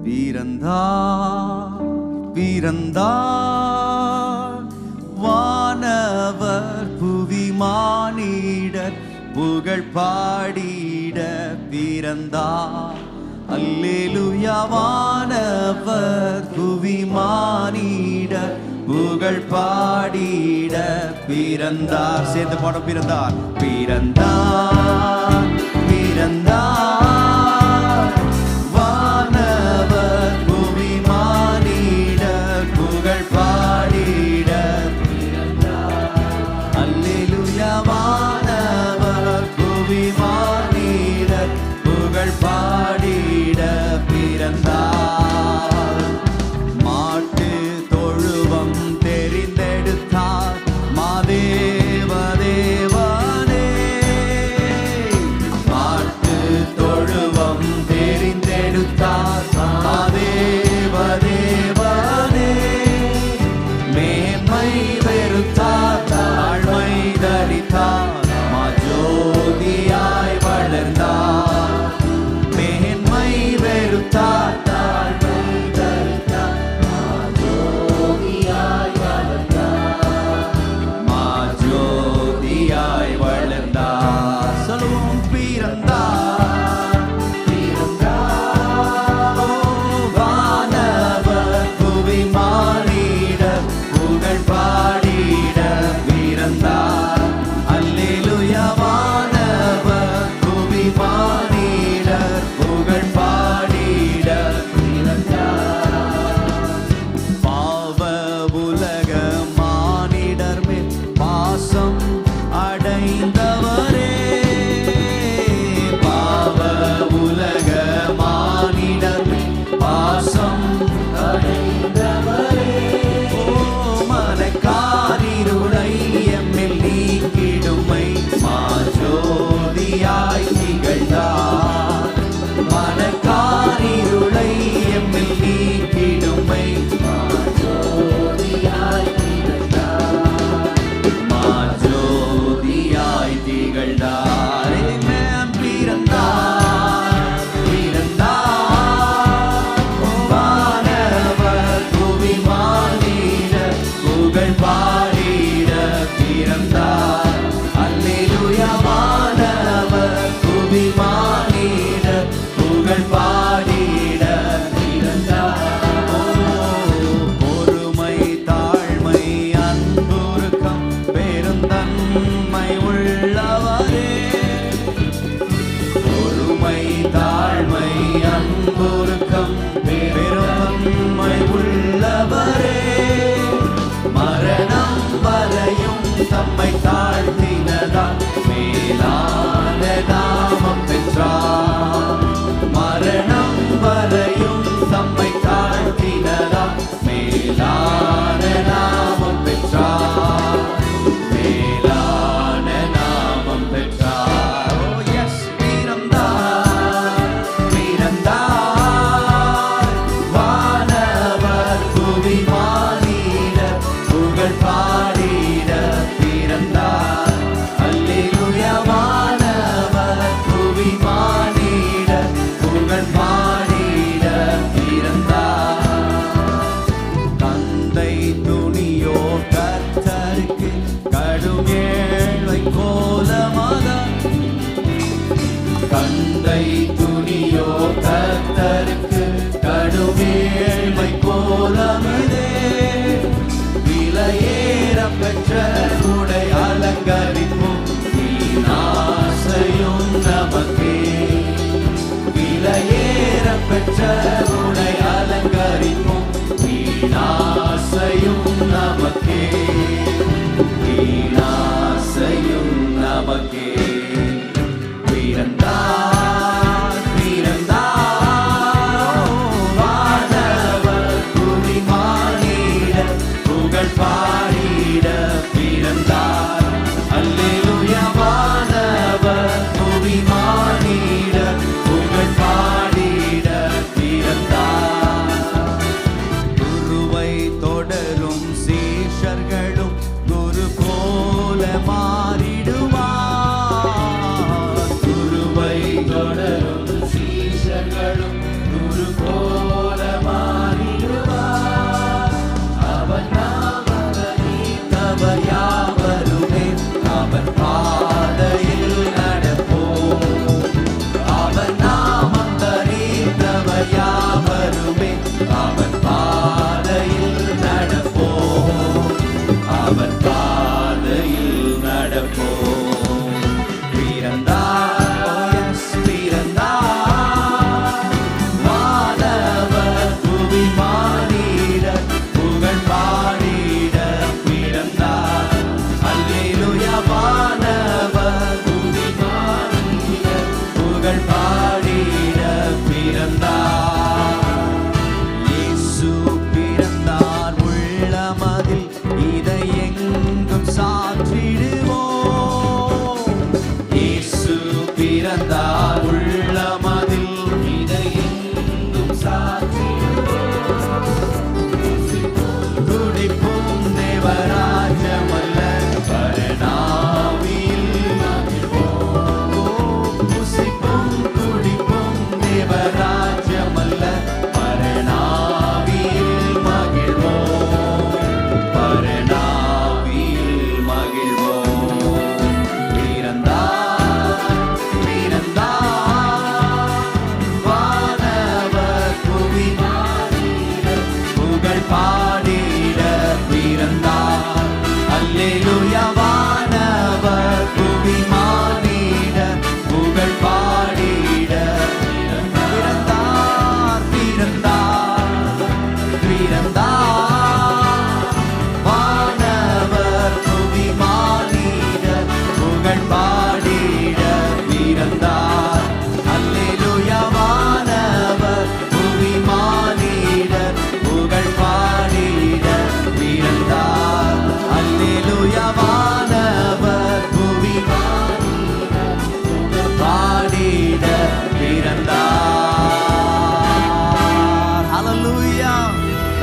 பிறந்தார் பிறந்தார் வானவர் புவி மானிடர் புகழ் பாடிட பிறந்தார். அல்லேலூயா. வானவர் புவி மானிடர் புகழ் பாடிட பிறந்தார். சேர்ந்து பாடம். பிறந்தார் பிறந்தார் பிறந்தார் வானவர் புவி மானிடர் புகழ் பாடிட பிறந்தார். அல்லேலூயா. வானவர் புவி மானிடர் புகழ் பாடிட பிறந்தார். மாட்டு தொழுவம் தெரிந்தெடுத்தார் மாதேவ தேவனே. மாட்டு தொழுவம் தெரிந்தெடுத்தார் மாதேவ தேவனே. மேன்மை வெறுத்தார் தாழ்மை தரித்தார் மாஜோதியாய் வளர்ந்தார். மேன்மை வெறுத்தார் தாழ்மை தரித்தார் மாஜோதியாய் வளர்ந்தார். மாஜோதியாய் வளர்ந்தார். சொல்லுவோம். பிறந்தார் பிறந்தார் வானவர் புவி மானிடர் புகழ் பாடிட பிறந்தார். அல்லேலூயா. வானவர் புவி மானிடர் புகழ் பாடிட பிறந்தார். பாவ உலக மானிடர் மேல் பாசம் அடைந்தவரே. பாவ உலக மானிடர் மேல் பாசம் அடைந்தவரே. ஓ மனக்காரிருளை எம்மில் நீக்கிடுமை மாஜோதியாய் திகழ்ந்தார். மனக்காரிருளை எம்மில் நீக்கிடுமை மாஜோதியாய் திகழ்ந்தார். மாஜோதியாய் திகழ்ந்தார். Amen. பிறந்தார் பிறந்தார் வானவர் புவி மானிடர் புகழ் பாடிட பிறந்தார். அல்லேலூயா. வானவர் புவி மானிடர் புகழ் பாடிட பிறந்தார். பொறுமை தாழ்மை அன்புருக்கம் பெருந்தன்மை உள்ளவரே. பொறுமை தாழ்மை அன்புருக்கம் பெருந்தன்மை உள்ளவரே. மரணம் வரையும் தம்மை தாழ்த்தினதால் மேலான நாமம் பெற்றார். மரணம் வரையும் தம்மை தாழ்த்தினதால் மேலான நாமம் பெற்றார். மேலான நாமம் பெற்றார். ஓ எஸ். பிறந்தார் பிறந்தார் வானவர் புவி மானிடர் புகழ் பாடிட பிறந்தார். அல்லேலூயா. வானவர் புவி மானிடர் புகழ் பாடிட பிறந்தார். தந்தை துணியோ கர்த்தருக்கு கடும் ஏழ்மை கோலமாதான். தந்தை துணியோ கர்த்தருக்கு கடும் ஏழ்மை கோலமிதே. விலையேற பெற்ற உடை அலங்கரிப்பும் வீணாசையும் நமக்கே. விலையேற பெற்ற உடை அலங்கரிப்பும் வீணாசையும் நமக்கே. வீணாசையும் நமக்கே. பிறந்தார் பிறந்தார் வானவர் புவி மானிடர் புகழ் பாடிட பிறந்தார். அல்லேலூயா. வானவர் புவி மானிடர் புகழ் பாடிட பிறந்தார். குருவை தொடரும் சீஷர்களும் குரு போல மாறிடுவார். குருவை தொடரும் சீஷர்களும் குரு போல